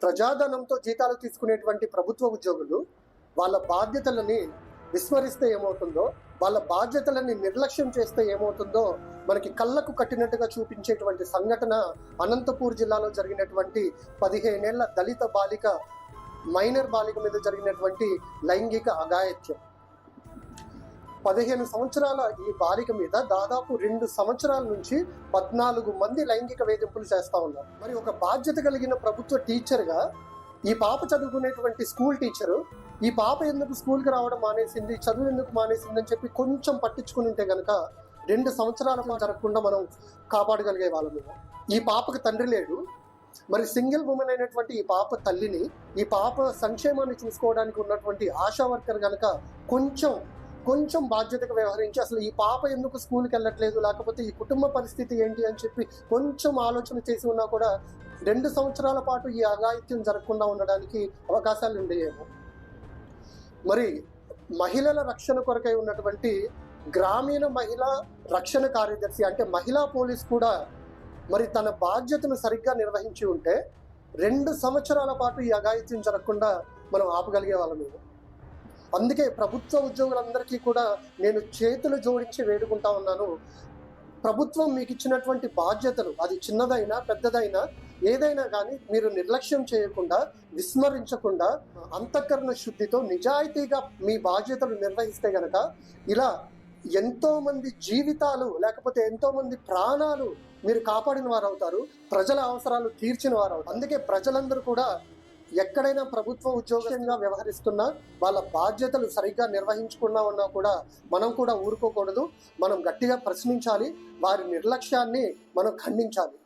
ప్రజాధనంతో జీతాలు తీసుకునేటువంటి ప్రభుత్వ ఉద్యోగులు వాళ్ళ బాధ్యతలని విస్మరిస్తే ఏమవుతుందో, వాళ్ళ బాధ్యతలని నిర్లక్ష్యం చేస్తే ఏమవుతుందో మనకి కళ్ళకు కట్టినట్టుగా చూపించేటువంటి సంఘటన అనంతపూర్ జిల్లాలో జరిగినటువంటి 15 ఏళ్ల దళిత బాలిక, మైనర్ బాలిక మీద జరిగినటువంటి లైంగిక అఘాయిత్యం. 15 సంవత్సరాల ఈ బాలిక మీద దాదాపు 2 సంవత్సరాల నుంచి 14 మంది లైంగిక వేధింపులు చేస్తూ ఉన్నారు. మరి ఒక బాధ్యత కలిగిన ప్రభుత్వ టీచర్గా ఈ పాప చదువుకునేటువంటి స్కూల్ టీచరు ఈ పాప ఎందుకు స్కూల్కి రావడం మానేసింది, చదువు ఎందుకు మానేసింది అని చెప్పి కొంచెం పట్టించుకుని ఉంటే కనుక 2 సంవత్సరాల జరగకుండా మనం కాపాడగలిగే వాళ్ళము. ఈ పాపకు తండ్రి లేడు. మరి సింగిల్ ఉమెన్ అయినటువంటి ఈ పాప తల్లిని, ఈ పాప సంక్షేమాన్ని చూసుకోవడానికి ఉన్నటువంటి ఆశా వర్కర్ కనుక కొంచెం బాధ్యతగా వ్యవహరించి అసలు ఈ పాప ఎందుకు స్కూల్కి వెళ్ళట్లేదు, లేకపోతే ఈ కుటుంబ పరిస్థితి ఏంటి అని చెప్పి కొంచెం ఆలోచన చేసి ఉన్నా కూడా 2 సంవత్సరాల పాటు ఈ అఘాయిత్యం జరగకుండా ఉండడానికి అవకాశాలు ఉండేయేమో. మరి మహిళల రక్షణ కొరకై ఉన్నటువంటి గ్రామీణ మహిళా రక్షణ కార్యదర్శి అంటే మహిళా పోలీస్ కూడా మరి తన బాధ్యతను సరిగ్గా నిర్వహించి ఉంటే 2 సంవత్సరాల పాటు ఈ అఘాయిత్యం జరగకుండా మనం ఆపగలిగే వాళ్ళమేమో. అందుకే ప్రభుత్వ ఉద్యోగులందరికీ కూడా నేను చేతులు జోడించి వేడుకుంటా ఉన్నాను. ప్రభుత్వం మీకు ఇచ్చినటువంటి బాధ్యతలు, అది చిన్నదైనా పెద్దదైనా ఏదైనా కానీ మీరు నిర్లక్ష్యం చేయకుండా, విస్మరించకుండా, అంతఃకరణ శుద్ధితో నిజాయితీగా మీ బాధ్యతలు నిర్వహిస్తే గనక ఇలా ఎంతో మంది జీవితాలు లేకపోతే ఎంతో మంది ప్రాణాలు మీరు కాపాడిన వారు అవుతారు, ప్రజల అవసరాలు తీర్చిన వారు అవుతారు. అందుకే ప్రజలందరూ కూడా ఎక్కడైనా ప్రభుత్వ ఉద్యోగంగా వ్యవహరిస్తున్నా వాళ్ళ బాధ్యతలు సరిగ్గా నిర్వహించుకున్నా ఉన్నా కూడా మనం కూడా ఊరుకోకూడదు. మనం గట్టిగా ప్రశ్నించాలి, వారి నిర్లక్ష్యాన్ని మనం ఖండించాలి.